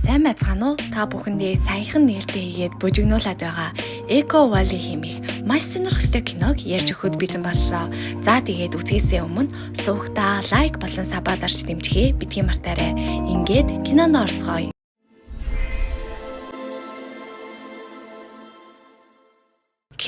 Сайн байцгаана уу? Та бүхэндээ саяхан нээлттэй хийгээд бужигнуулаад байгаа Eco Valley хэмээх маш сонирхолтой киног ярьж өгөхөд бэлэн боллоо. За тэгээд үзгээсээ өмнө суухдаа лайк болон сабаа дарж дэмжихээ битгий мартаарай. Ингээд кинонд орцгоё.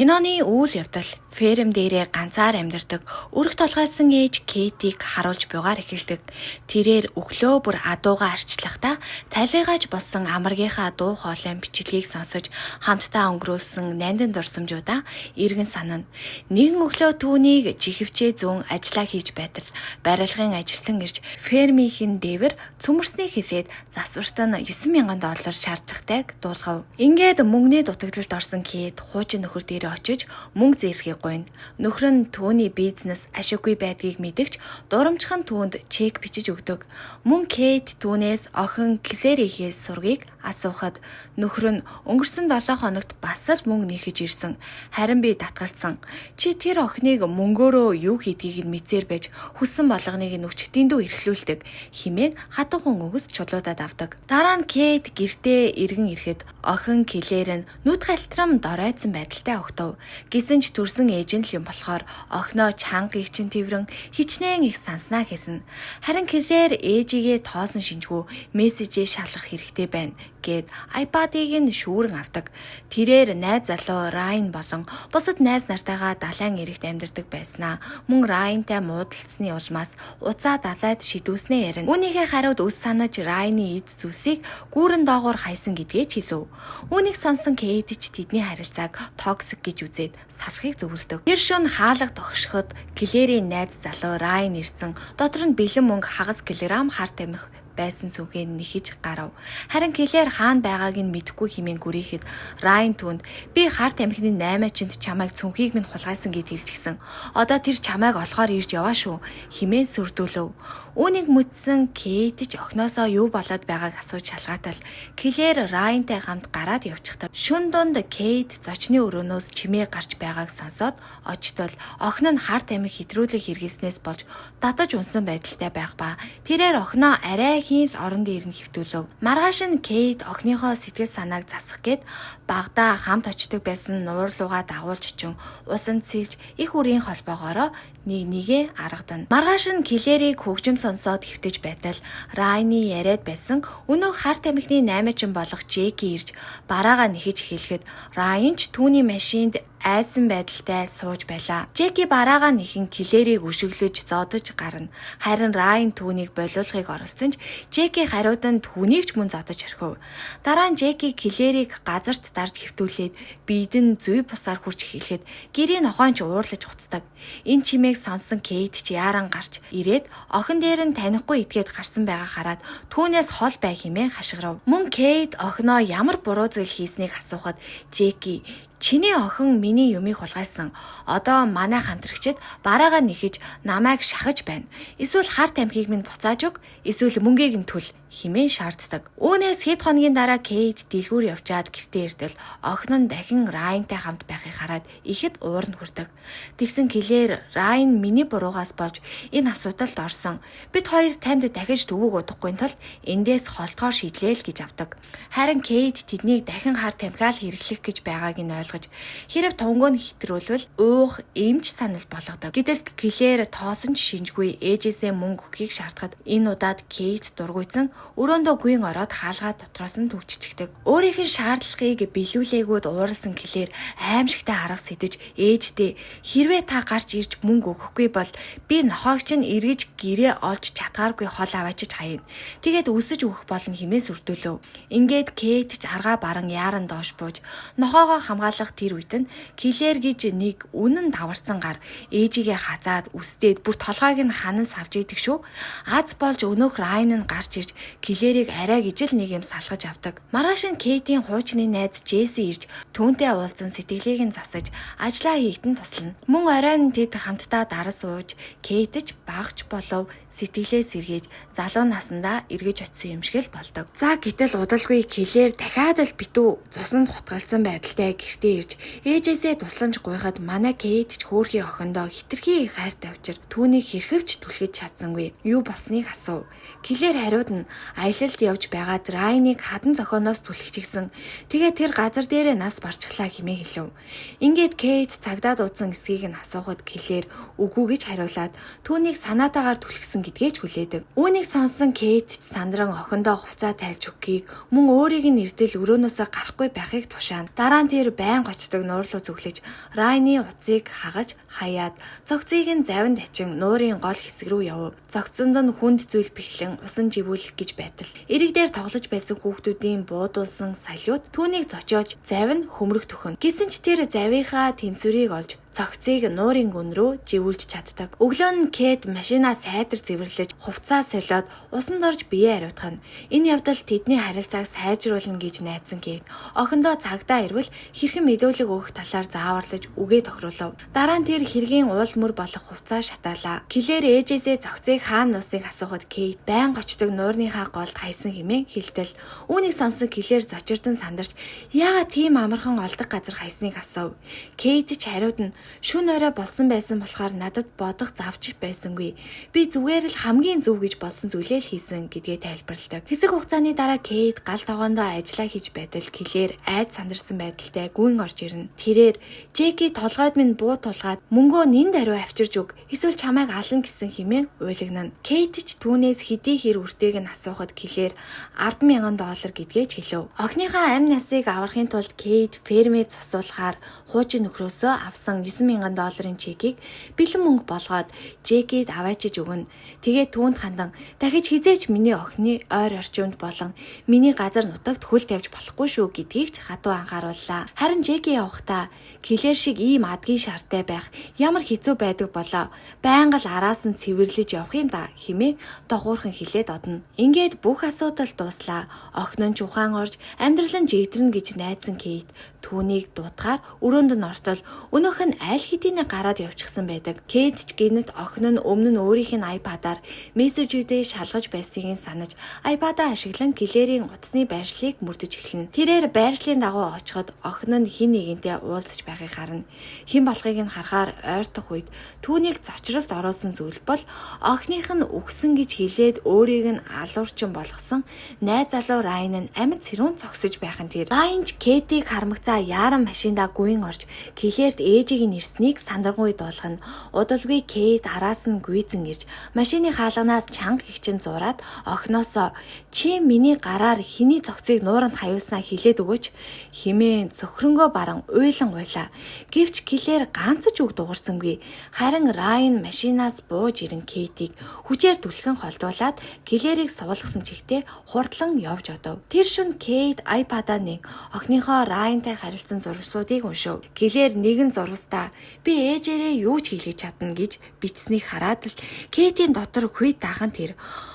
Киноны үйл явдал ферм дээрээ ганцаар амьдардаг өрх толгойсон ээж Кейтийг харуулж буйгаар эхэлдэг. Тэрээр өглөө бүр адуугаа арчлахдаа талигаж болсон амаргийнхаа дуу хоолойн бичлэгийг сонсож хамтдаа өнгөрүүлсэн нандин дурсамжуудаа эргэн санана. Нэгэн өглөө түүнийг жихвчээ зүүн ажиллаа хийж байтал барилгын ажилтан ирж фермийнхэн дээвэр цөмөрснийг хэлээд засварт нь $9,000 шаардлагатайг дуулгав. Ингээд мөнгөний дутагдалд орсон Кейт хуучин нөхөр дээр очиж мөнгө зээлхийг гуйна. Нөхөр нь түүний бизнес ашиггүй байдгийг мэдэгч дурамжхан түүнд чек бичиж өгдөг. Мөн Кейт түүнээс охин Клэрийнхээ сургийг асуухад нөхөр нь өнгөрсөн 7 хоногт бас л мөнгө нэхэж ирсэн. Харин би татгалцсан. Чи тэр охиныг мөнгөөрөө юу хийдгийг нь мэдсээр байж хүссэн болгоныг нь өч дэндүү эрхлүүлдэг хэмээн хатуухан өгс чулуудаад авдаг. Дараа нь Кейт гэртээ иргэн ирэхэд охин Клэр нь нүд галтрам доройцсон байдалтай огтов. Гэсэн ч төрсөн ээж нь л юм болохоор охиноо чангаыг чинь тэрвэн хичнээн их санснаа хэрнэ. Харин Клэр ээжигээ тоосон шинжгүй мессежээ шалгах хэрэгтэй байна гэд iPad-ыг нь шүүрэн авдаг. Тэрээр найз залуу Райн болон бусад найз нартайгаа далайн эрэгт амьдардаг байснаа мөн Райнтай муудалцсны улмаас уцаа далайд шидүүлснээ ярина. Үүнийхээ хариуд өс санаж Райны эд зүйлсийг гүүрэн доогуур хайсан гэдгээ хэлв. Үүнийг сонсон Кейт ч тэдний харилцааг токсик гэж үзээд салахыг зөвлөдөг. Тэр шөнө хаалга тохиршоход Клэрийн найз залуу Райн ирсэн. Дотор нь бэлэн мөнгө хагас килограмм хар тамхи байсан цүнхээ нэхэж гарав. Харин Клэр хаана байгааг нь мэдэхгүй хэмээн гүрийхэд Райн түүнд би хар тамхины 8-нд чамайг цүнхийг минь хулгайсан гэд хэлчихсэн. Одоо тэр чамайг олохоор ирж яваа шүү хэмээн сүрдүүлв. Үүнийг мэдсэн Кейт ч охиноосоо юу болоод байгааг асууж шалгаатал Клэр Райнтай хамт гараад явчихдаг. Шүн дунд Кейт зочны өрөөнөөс чимээ гарч байгааг сонсоод очтол охин нь хар тамхи хэдрүүлэх хэрэгснээс болж татаж унсан байдалтай байх ба тэрээр охиноо арай хийн орон дээр нь хөвтүүлв. Маргааш нь Кейт охиныхоо сэтгэл санааг засах гээд багада хамт очдог байсан нуурлууга дагуулж очин усанд сэлж их үрийн холбоогоороо нэгээ аргадана. Маргааш нь Клэрийг хөгжим сонсоод хөвтөж байтал Райны яриад байсан өнөө хар тамхины 8 болох Джеки ирж бараагаа нэхэж эхлэхэд Райн ч түүний машинд айсан байдалтай сууж байлаа. Джеки бараагаа нэхэн Клэрийг өшөглөж зодож гарна. Харин Райн түүнийг болиулахыг оролцсон ч Джеки хариуд нь түүнийг ч мөн зодож орхив. Дараа нь Джеки Клэрийг газарт дарж хөвтүүлээд биед нь зүй бусаар хурж эхлэхэд гэрийн нохойч уурлаж хуцдаг. Энэ чимээг сонсон Кейт ч яаран гарч ирээд охин дээр нь танихгүй итгээд гарсан байгаа хараад түүнээс хол бай хэмээн хашгирав. Мөн Кейт охиноо ямар буруу зүйл хийснийг асуухад Джеки чиний охин миний юмыг хулгайсан. Одоо манай хамтрагчид бараагаа нэхэж намайг шахаж байна. Эсвэл хар тамхиг минь буцааж өг, эсвэл мөнгийг нь түл хэмээн шаарддаг. Үүнээс хэд хоногийн дараа Кейт дэлгүүр явчаад гэртээ иртэл охин нь дахин Райнтай хамт байхыг хараад ихэд уур нь хүрдэг. Тэгсэн Клэр Райн миний буруугаас болж энэ асуудалд орсон. Бид хоёр танд дахиж төвөг удахгүй тул эндээс холтгоор шийдлээ л гэж авдаг. Харин Кейт тэднийг дахин хар тамхиал хэрэглэх гэж байгааг нь ойлгож хэрэг тунгоо нь хэтрүүлвэл уух эмч санал болгодог. Гэтэл Клэр тоосон ч шинжгүй ээжээсээ мөнгө өгөхийг шаардахад энэ удаад Кейт дургуйсан өрөөндөө гүйн ороод хаалгаа дотроос нь төгччихдэг. Өөрийнх нь шаардлагыг биелүүлээгүүд ууралсан Клэр аимшигтай арга сэтэж ээждээ хэрвээ та гарч ирж мөнгө өгөхгүй бол би нохоогч нь эргэж гэрээ олж чадгааргүй хол аваачиж хаяна. Тэгээд өсөж өгөх болно хэмээн сүрдүүлв. Ингээд Кейт ч аргаа баран яаран доош бууж нохоогоо хамгаалах тэр үед нь Клэр гэж нэг үнэн даварсан гар ээжигээ хазаад үстээд бүр толгойг нь ханан савж идэг шүү. Аз болж өнөөх Райн нь гарч ирж Клэрийг арай гэж л нэг юм салгаж авдаг. Маргааш нь Кейтийн хуучны найз Джесси ирж түүнтэй уулзсан сэтгэлийг нь засаж ажлаа хийгдэн туслана. Мөн оройн тэд хамтдаа дарас ууж Кейт ч багч болов сэтгэлээ сэргээж залуу насандаа эргэж очисон юм шиг л болдог. За гэтэл удалгүй Клэр дахиад л битүү цусанд хутгалсан байдалтай гэртээ ирж ээжээсээ тусламж гуйхад манай Кейт ч хөөрхий охиндоо хитрхи их хайртай учир түүнийг хэрхэвч түлхэж чадсангүй юу болсныг асуув. Клэр Киллер хариуд нь аялалд явж байгаад Райныг хадан зохионоос түлхчихсэн. Тэгээд тэр газар дээрээ нас барчихлаа хэмээн хэлв. Ингээд Кейт цагдаа дуудсан эсгийг нь асуухад Киллер үгүй гэж хариулаад түүнийг санаатаагаар түлхсэн гэдгээ ч хүлээдэг. Үүнийг сонсон Кейт сандран охиндоо хувцас тайлж өгөхийг мөн өөрийг нь эрдэл өрөөнөөсөө гарахгүй байхыг тушаана. Дараа нь тэр байн гочдог нуур руу зүглэж Райны утсыг хагаж хаяад цогцыг нь завинд ачин нуурын гол хэсэг рүү явв. Цогцонд нь хүнд зүйл бэхлэн усан живүүлэх гэж байтал эрэг дээр тоглож байсан хүүхдүүдийн буудуулсан салиуд түүнийг зочоож завин хөмрөх төхөн. Гэсэн ч тэр завийнхаа тэнцвэрийг олж цогцыг нуурын гүн рүү живүүлж чаддаг. Өглөө нь Кэт машинаа сайдар цэвэрлэж хувцас солиод усанд орж биеэ ариутгана. Энэ явдал тэдний харилцааг сайжруулна гэж найдсан Кэт охиндоо цагдаа ирвэл хэрхэн мэдүүлэг өгөх талаар зааварлаж үгээ тохируулв. Дараа нь тэр хэргийн уул мөр болох хувцас шатаалаа. Киллер ээжээсээ цогцыг хаана нусныг асуухад Кэт байн гочдог нуурныхаа голд хайсан хэмээн хэлтэл. Үүнийг сонсон Киллер зочирдон сандарч яагаад тийм амархан олдог газар хайсныг асуув. Кэт ч хариуд нь шүн орой болсон байсан болохоор надад бодох завч байсангүй. Би зүгээр л хамгийн зөв гэж бодсон зүйлээ л хийсэн гэдгээ тайлбарладаг. Хэсэг хугацааны дараа Кейт гал тогоондоо ажиллаа хийж байтал Киллер айд сандарсан байдалтай гүйн орж ирнэ. Тэрээр Жеки толгойд минь буу тулгаад мөнгөө нин даруй авчирж өг. Эсвэл чамайг ална гэсэн хэмээн уйлагнана. Кейт ч түүнээс хэдий хэр үртэйг нь асуухад Киллер $10,000 гэдгээ ч хэлв. Охиныхаа амь насыг аврахын тулд Кейт фермэд засуулахаар хуучин нөхрөөсөө авсан $9,000 чекийг бэлэн мөнгө болгоод Жекид аваачиж өгнө. Тэгээд түүнд хандан дахиж хизээч миний охины ойр орчимд болон миний газар нутагт хөл тавьж болохгүй шүү гэдгийг ч хатуу анхаарууллаа. Харин Жеки явахдаа Киллер шиг ийм адгийн шаартай байх ямар хэцүү байдаг болоо. Байнга л араас нь цэвэрлэж явах юм да хэмээн дохуурхан хэлээд одно. Ингээд бүх асуудал дууслаа. Охин нь ухаан орж амьдрал нь жигдэрнэ гэж найдсан Кейт түүнийг дуудахаар өрөөнд нь ортол өнөөх нь аль хэдийнэ гараад явчихсан байдаг. Кейт ч гинэт охин нь өмнө нь өөрийнх нь iPad-аар мессежүүдээ шалгаж байсныг санаж iPad-аа ашиглан Киллерийн утасны байршлыг мөрдөж эхэлнэ. Тэрээр байршлын дагуу очиход охин нь хин нэгэнтэй уулзаж байгааг харна. Хэн болохыг нь харахаар ойртох үед түүнийг зочролд оруулсан зүйл бол охиных нь үгсэн гэж хэлээд өөрийг нь алуурчин болгосон найз залуу Райн нь амьд сэрүүн цогсож байх нь тэр. Райн ч Кейтийг хармагцаа яаран машиндаа гүйн орж Киллерт ээжийг нь ирснийг сандрангуй дуулгана. Удалгүй Кейт араас нь гүйцэн ирж машины хаалганаас чанга хигчин зураад охиноосоо чи миний гараар хиний цогцыг нууранд хавьяаснаа хэлээд өгөөч хэмээн цөхрөнгөө баран уйлан гуйлаа. Гэвч Киллер ганц ч үг дуурсангүй. Харин Райн машинаас бууж ирэн Кейтийг хүчээр түлхэн холдуулаад Киллерийг суулгасан чигтээ хурдлан явж одов. Тэр шөнө Кейт iPad-аа нэг охиныхоо Райнтай харилцсан зурвасуудыг уншив. Киллер нэгэн зурвастаа би ээжээрээ юу ч хийлгэж чадна гэж бичсэнийг хараад л Кейтийн дотор хүй дахан тэр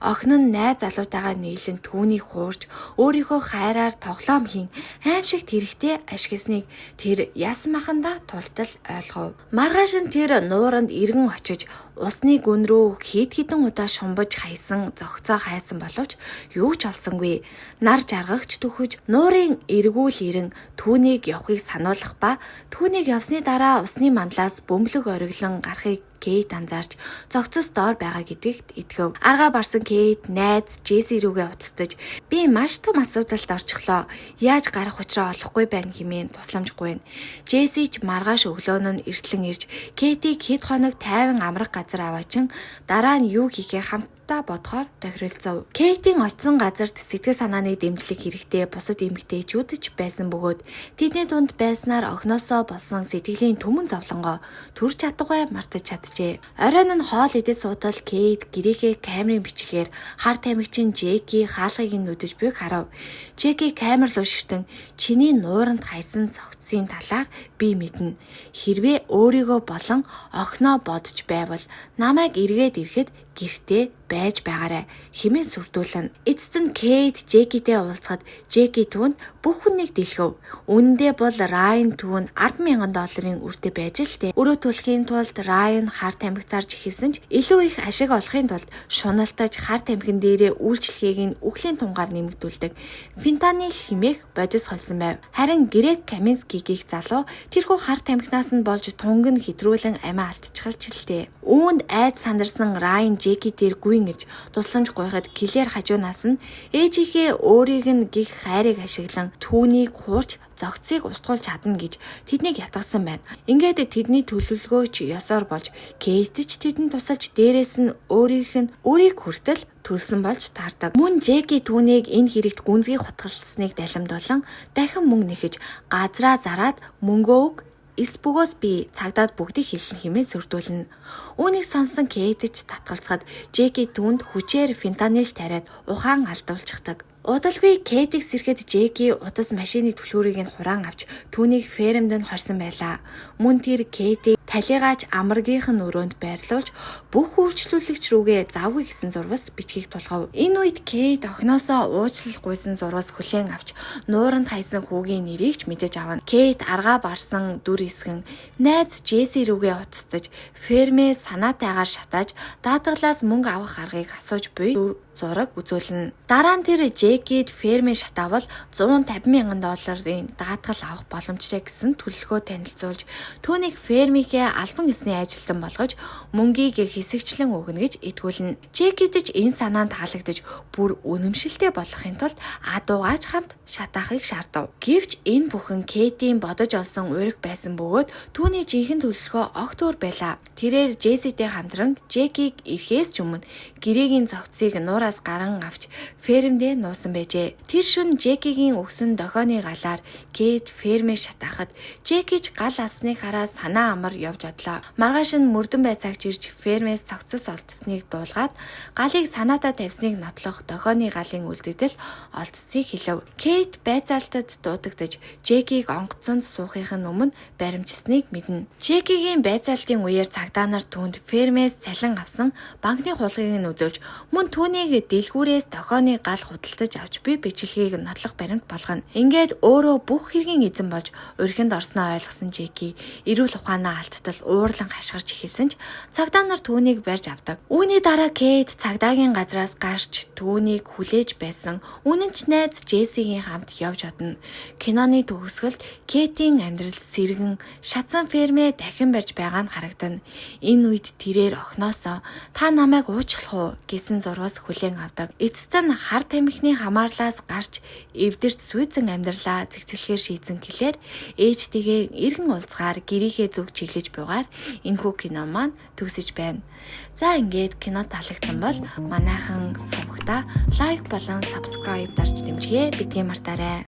охин нь найз залуутайгаа нийлэн түүнийг хуурж өөрийнхөө хайраар тоглоом хийн аимшигт хэрэгтэй ашигласныг тэр ясан маханда тултал ойлгов. Маргааш нь тэр нууранд иргэн очиж усны гүн рүү хэд хэдэн удаа шумбаж хайсан зогцоо хайсан боловч юу ч олсонгүй. Нар жаргагч төхөж нуурын эргүүл ирэн түүнийг явахыг сануулах ба түүнийг явсны дараа усны мандлаас бөмбөлөг ориглон гарахыг Кейт анзаарч цогцос доор байгаа гэдэгт итгэв. Аргаа барсан Кейт найз Джесси рүүгээ уцтаж би маш том асуудалд орчихлоо. Яаж гарах учраа олохгүй байна хэмээн тусламжгүй. Джесси ч маргааш өглөөн нь эртлэн ирж Кейтийг хэд хоног тайван амрах газар аваачин дараа нь юу хийхээ хамтдаа бодохоор тохиролцов. Кейтийн очсон газарт сэтгэл санааны дэмжлэг хэрэгтэй бусад эмэгтэйчүүд ч байсан бөгөөд тэдний дунд байснаар охиноосоо болсон сэтгэлийн төмөн зовлонгоо төрж чаддаггүй мартаж чаджээ. Оройн нь хоол идэж суудал Кейт гэрээхээ камерын бичлэгээр хар тамхичин Жеки хаалгыг нь нүдэж буйг харав. Жеки камер руу ширтэн чиний нууранд хайсан цогцсийн талаар би мэднэ. Хэрвээ өөрийгөө болон охиноо бодож байвал намайг эргээд ирэхэд гэртээ байж байгаарай хэмээн сүрдүүлнэ. Эцэст нь Кейт Жекитэй уулзахад Жеки түүнд бүх хүнийг дэлгэв. Үүндээ бол Райн түүнд $10,000 үртэй байж л дээ. Өрөө түлхэхийн тулд Райн хар тамхи зарж эхэлсэн ч илүү их ашиг олохын тулд шуналтаж хар тамхин дээрээ үйлчлэгийг нь үхлийн тунгаар нэмэгдүүлдэг фентанил хэмээх бодис холсон байв. Харин Грег Камински гих залуу тэрхүү хар тамхинаас нь болж тунг нь хэтрүүлэн амиа алдчихалч л дээ. Үүнд айд сандарсан Райн Жеки дээр гүйн ирж тусламж гуйхад Клэр хажуунаас нь ээжийнхээ өөрийг нь гих хайрыг ашиглан түүнийг хуурч зогцыг устгуулж чадна гэж тэднийг ятгасан байна. Ингээд тэдний төлөвлөгөөч ёсоор болж Кейт ч тэдэнд тусалж дээрээс нь өөрийг хүртэл төлсөн болж таардаг. Мөн Жеки түүнийг энэ хэрэгт гүнзгий хутгалцсныг далимдуулан дахин мөнгө нэхэж газраа зараад мөнгөө өг эс бөгөөс би цагдаад бүгдийг хэлэн хэмээн сүрдүүлнэ. Үүнийг сонсон Кейт ч татгалзахад Жеки түүнд хүчээр фентанил тариад ухаан алдуулчихдаг. Удалгүй Кейтийг сэрхэд Жеки удас машины түлхүүрийг нь хураан авч түүнийг фермд нь хорсон байлаа. Мөн тэр Кейтийг талигаач амаргийнх нь өрөөнд байрлуулж бүх үйлчлүүлэгч рүүгээ завгүй гэсэн зурвас бичгийг тулгав. Энэ үед Кейт охиноосоо уучлал гуйсан зурвас хүлээн авч нууранд хайсан хүүгийн нэрийг ч мэдэж авна. Кейт аргаа барсан дүр эсгэн найз Джесси рүүгээ утастаж фермээ санаатайгаар шатааж даатгалаас мөнгө авах аргыг асууж буй зураг үзүүлнэ. Дараа нь тэр Жекид фермээ шатаавал $150,000 даатгал авах боломжтой гэсэн төлөлгөө танилцуулж түүнийг фермийнхээ албан ёсны ажилтан болгож мөнгийг хэсэгчлэн өгнө гэж итгүүлнэ. Жекид ч энэ санаанд таалагдж бүр үнэмшилтэй болохын тулд адуугаач хамт шатаахыг шаардав. Гэвч энэ бүхэн Кейтийн бодож олсон ууриг байсан бөгөөд түүний жинхэнэ төлөлгөө огт өөр байлаа. Тэрээр Джесситэй хамтран Жекийг ирэхээс ч өмнө гэрээгийн цогцыг нуураас гаран авч фермдээ нуусан байжээ. Тэр шөнө Жекигийн өгсөн дохионы галаар Кейт фермээ шатаахад Жеки ч гал асныг хараа санаа амар явж одлоо. Маргааш нь мөрдөн байцаагч ирж фермээс цогцос олдсныг дуулгаад галыг санаатаа тавьсныг нотлох дохионы галын үлдэгдэл олдсыг хэлв. Кейт байцаалтад дуудагдж Жекийг онгоцонд суухын өмнө баримжсныг мэднэ. Жекигийн байцаалтын үеэр цагдаа нар түүнд фермээс цалин авсан банкны хулгайг нь үзүүлж мөн түүнийг дэлгүүрээс дохионы гал худалдаж авч буй бичлэгийг нотлох баримт болгоно. Ингээд өөрөө бүх хэргийн эзэн болж урхинд орсноо ойлгосон Жеки эрүүл ухаанаа алдтал уурлан хашгирч эхэлсэн ч цагдаа нар түүнийг барьж авдаг. Үүний дараа Кейт цагдаагийн газраас гарч түүнийг хүлээж байсан үнэнч найз Джессигийн хамт явж одно. Киноны төгсгөлд Кейтийн амьдрал сэргэн шатсан фермээ дахин барьж байгаа нь харагдана. Энэ үед тэрээр охиноосоо та намайг уучлах уу гэсэн зурвас хүлээн авдаг. Эцэст нь хар тамхины хамаарлаас гарч эвдэрч сүйцэн амьдралаа зэгцэлэхээр шийдсэн Клэр ээжтэйгээ эргэн уулзгаар гэрийнхээ зүг чиглэж буйгаар энэхүү кино маань төгсөж байна. За ингээд кино таалагдсан бол манайхан сувгата лайк болон subscribe дарж дэмжгээ бидгийн мартаарай.